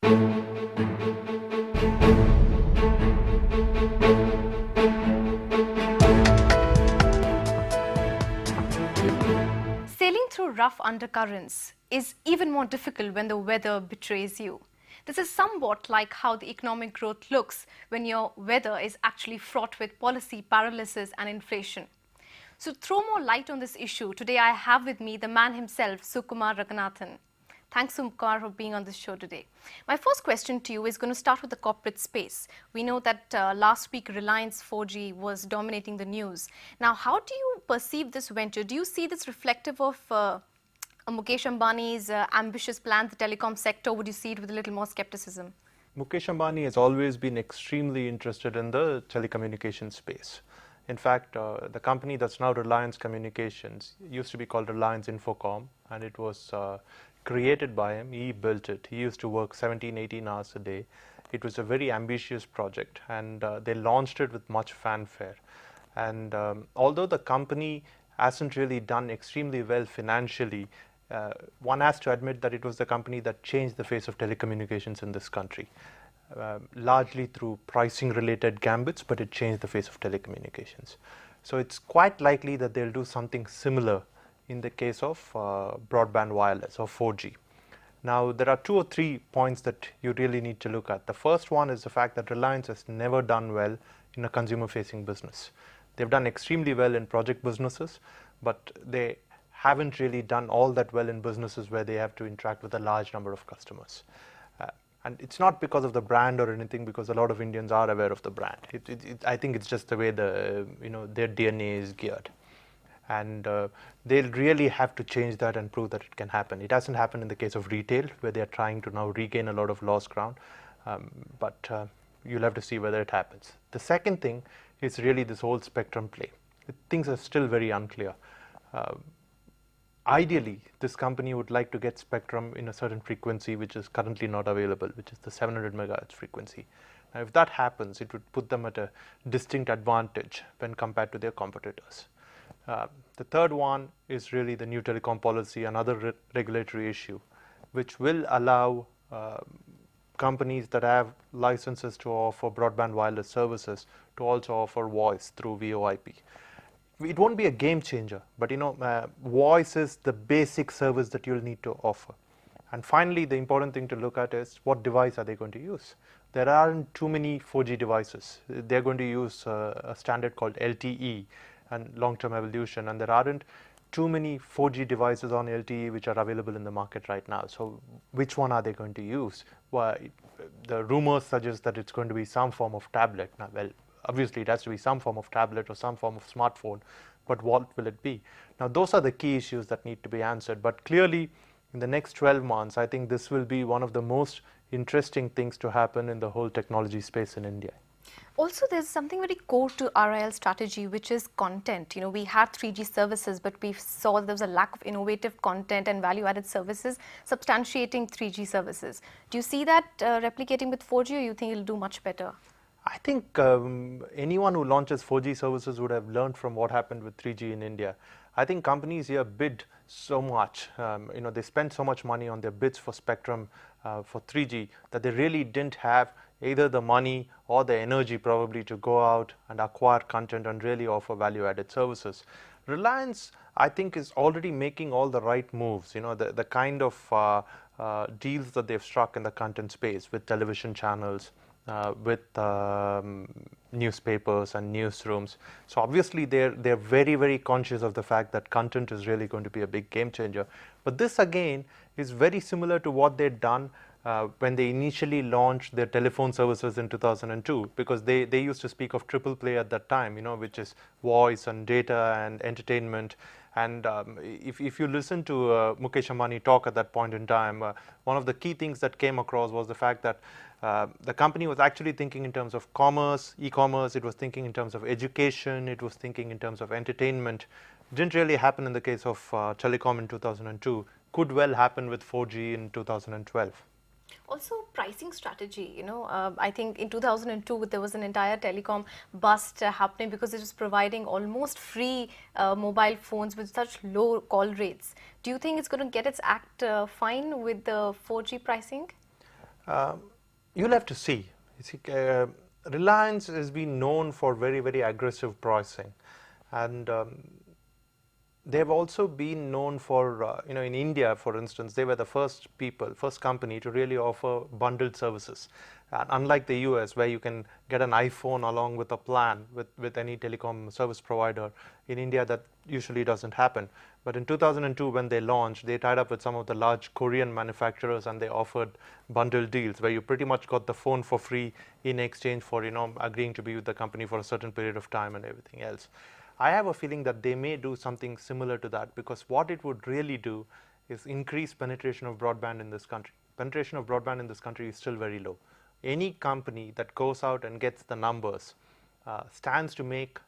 Sailing through rough undercurrents is even more difficult when the weather betrays you. This is somewhat like how the economic growth looks when your weather is actually fraught with policy paralysis and inflation. So to throw more light on this issue, today I have with me the man himself, Sukumar. Thanks, Kumar, for being on this show today. My first question to you is going to start with the corporate space. We know that last week Reliance 4G was dominating the news. Now, how do you perceive this venture? Do you see this reflective of Mukesh Ambani's ambitious plan, the telecom sector? Would you see it with a little more skepticism? Mukesh Ambani has always been extremely interested in the telecommunications space. In fact, the company that's now Reliance Communications used to be called Reliance Infocom, and it was created by him. He built it. He used to work 17, 18 hours a day. It was a very ambitious project, and they launched it with much fanfare. And although the company hasn't really done extremely well financially, one has to admit that it was the company that changed the face of telecommunications in this country. Largely through pricing related gambits, but it changed the face of telecommunications. So it's quite likely that they'll do something similar in the case of broadband wireless or 4G. Now, there are 2 or 3 points that you really need to look at. The first one is the fact that Reliance has never done well in a consumer facing business. They've done extremely well in project businesses, but they haven't really done all that well in businesses where they have to interact with a large number of customers. And it's not because of the brand or anything, because a lot of Indians are aware of the brand. I think it's just the way their DNA is geared. And they'll really have to change that and prove that it can happen. It hasn't happened in the case of retail, where they're trying to now regain a lot of lost ground, but you'll have to see whether it happens. The second thing is really this whole spectrum play. Things are still very unclear. Ideally, this company would like to get spectrum in a certain frequency which is currently not available, which is the 700 megahertz frequency. Now, if that happens, it would put them at a distinct advantage when compared to their competitors. The third one is really the new telecom policy, another regulatory issue, which will allow companies that have licenses to offer broadband wireless services to also offer voice through VoIP. It won't be a game changer, but voice is the basic service that you'll need to offer. And finally, the important thing to look at is what device are they going to use. There aren't too many 4G devices. They're going to use a standard called LTE and long-term evolution, and there aren't too many 4G devices on LTE which are available in the market right now. So which one are they going to use? Well, the rumors suggest that it's going to be some form of tablet. Now, well, obviously it has to be some form of tablet or some form of smartphone, but what will it be? Now, those are the key issues that need to be answered, but clearly in the next 12 months, I think this will be one of the most interesting things to happen in the whole technology space in India. Also, there's something very core to RIL strategy, which is content. We had 3G services, but we saw there was a lack of innovative content and value-added services substantiating 3G services. Do you see that replicating with 4G, or you think it'll do much better? I think anyone who launches 4G services would have learned from what happened with 3G in India. I think companies here bid so much, they spend so much money on their bids for spectrum for 3G that they really didn't have either the money or the energy probably to go out and acquire content and really offer value-added services. Reliance, I think, is already making all the right moves. The kind of deals that they've struck in the content space with television channels, with newspapers and newsrooms. So obviously they're very, very conscious of the fact that content is really going to be a big game changer. But this again is very similar to what they'd done when they initially launched their telephone services in 2002, because they used to speak of triple play at that time, which is voice and data and entertainment. And if you listen to Mukesh Ambani talk at that point in time, one of the key things that came across was the fact that the company was actually thinking in terms of commerce, e-commerce, it was thinking in terms of education, it was thinking in terms of entertainment. Didn't really happen in the case of telecom in 2002, could well happen with 4G in 2012. Also, pricing strategy, I think in 2002 there was an entire telecom bust happening because it was providing almost free mobile phones with such low call rates. Do you think it's going to get its act fine with the 4G pricing? Um, you'll have to see. You see, Reliance has been known for very, very aggressive pricing, and they've also been known for, in India, for instance, they were the first company to really offer bundled services. Unlike the US, where you can get an iPhone along with a plan with any telecom service provider, in India that usually doesn't happen. But in 2002, when they launched, they tied up with some of the large Korean manufacturers and they offered bundled deals where you pretty much got the phone for free in exchange for, agreeing to be with the company for a certain period of time and everything else. I have a feeling that they may do something similar to that, because what it would really do is increase penetration of broadband in this country. Penetration of broadband in this country is still very low. Any company that goes out and gets the numbers stands to make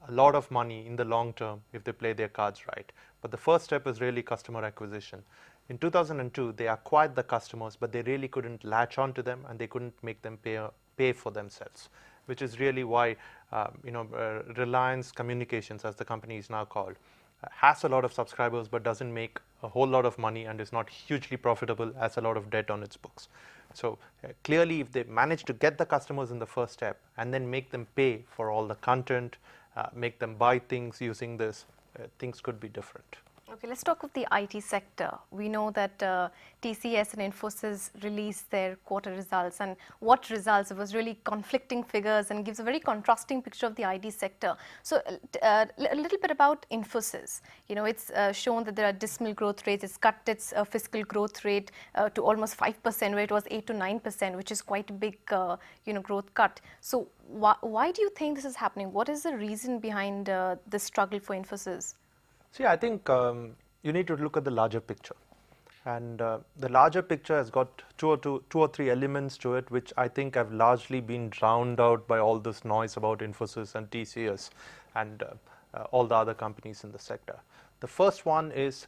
a lot of money in the long term if they play their cards right. But the first step is really customer acquisition. In 2002, they acquired the customers, but they really couldn't latch onto them and they couldn't make them pay for themselves, which is really why Reliance Communications, as the company is now called, has a lot of subscribers but doesn't make a whole lot of money and is not hugely profitable, has a lot of debt on its books. So clearly, if they manage to get the customers in the first step and then make them pay for all the content, make them buy things using this, things could be different. Okay, let's talk of the IT sector. We know that TCS and Infosys released their quarter results, and what results? It was really conflicting figures and gives a very contrasting picture of the IT sector. So a little bit about Infosys. It's shown that there are dismal growth rates. It's cut its fiscal growth rate to almost 5%, where it was 8 to 9%, which is quite a big growth cut. So why do you think this is happening? What is the reason behind the struggle for Infosys? See, I think you need to look at the larger picture. And the larger picture has got two or three elements to it, which I think have largely been drowned out by all this noise about Infosys and TCS and all the other companies in the sector. The first one is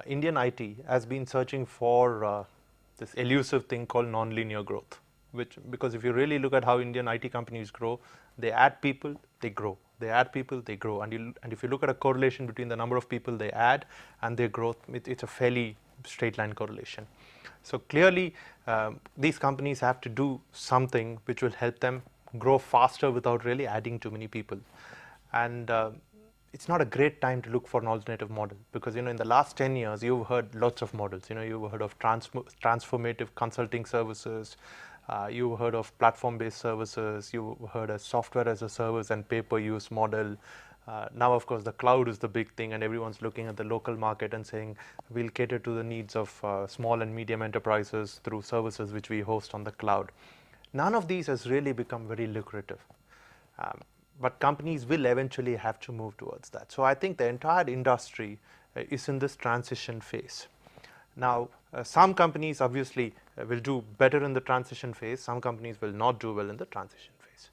Indian IT has been searching for this elusive thing called nonlinear growth, because if you really look at how Indian IT companies grow, they add people, they grow. They add people, they grow. And if you look at a correlation between the number of people they add and their growth, it's a fairly straight line correlation. So clearly, these companies have to do something which will help them grow faster without really adding too many people. And it's not a great time to look for an alternative model, because in the last 10 years, you've heard lots of models. You've heard of transformative consulting services. You've heard of platform-based services, you've heard of software as a service and pay-per-use model. Now, of course, the cloud is the big thing, and everyone's looking at the local market and saying, we'll cater to the needs of small and medium enterprises through services which we host on the cloud. None of these has really become very lucrative. But companies will eventually have to move towards that. So I think the entire industry is in this transition phase. Now, some companies obviously will do better in the transition phase. Some companies will not do well in the transition phase.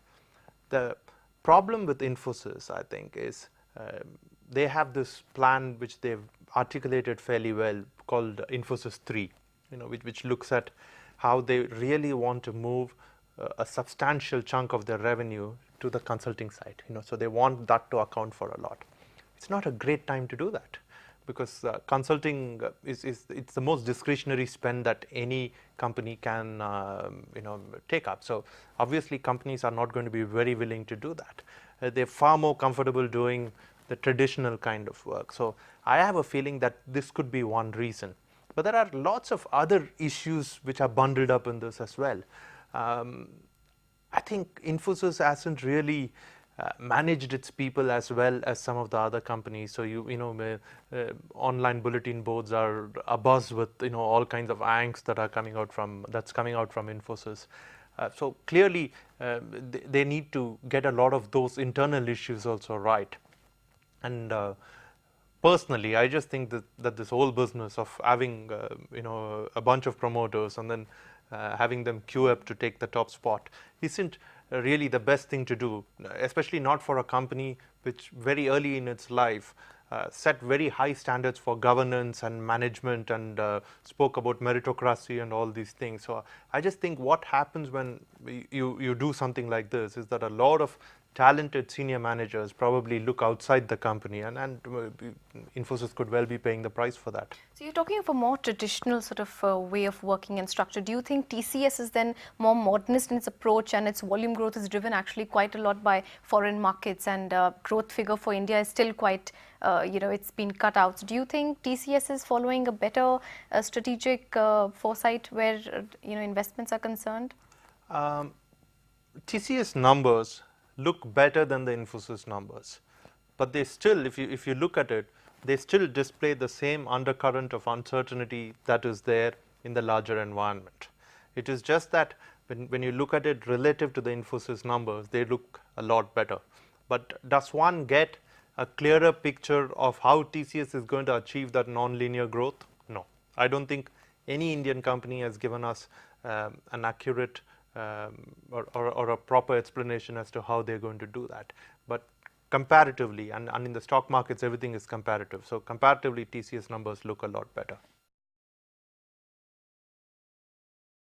The problem with Infosys, I think, is they have this plan which they've articulated fairly well called Infosys 3, which looks at how they really want to move a substantial chunk of their revenue to the consulting side. So they want that to account for a lot. It's not a great time to do that, because consulting it's the most discretionary spend that any company can take up. So obviously companies are not going to be very willing to do that. They're far more comfortable doing the traditional kind of work. So I have a feeling that this could be one reason. But there are lots of other issues which are bundled up in this as well. I think Infosys hasn't really managed its people as well as some of the other companies. So online bulletin boards are abuzz with all kinds of angst that are coming out from Infosys. So clearly they need to get a lot of those internal issues also right. And personally, I just think that this whole business of having a bunch of promoters and then having them queue up to take the top spot isn't really the best thing to do, especially not for a company which very early in its life set very high standards for governance and management and spoke about meritocracy and all these things. So I just think what happens when you do something like this is that a lot of talented senior managers probably look outside the company, and Infosys could well be paying the price for that. So you're talking of a more traditional sort of way of working and structure. Do you think TCS is then more modernist in its approach, and its volume growth is driven actually quite a lot by foreign markets, and growth figure for India is still quite, it's been cut out. So do you think TCS is following a better strategic foresight where investments are concerned? TCS numbers look better than the Infosys numbers, but they still, if you look at it, they still display the same undercurrent of uncertainty that is there in the larger environment. It is just that when you look at it relative to the Infosys numbers, they look a lot better. But does one get a clearer picture of how TCS is going to achieve that non-linear growth? No. I don't think any Indian company has given us an accurate or a proper explanation as to how they're going to do that. But comparatively, and in the stock markets, everything is comparative. So comparatively, TCS numbers look a lot better.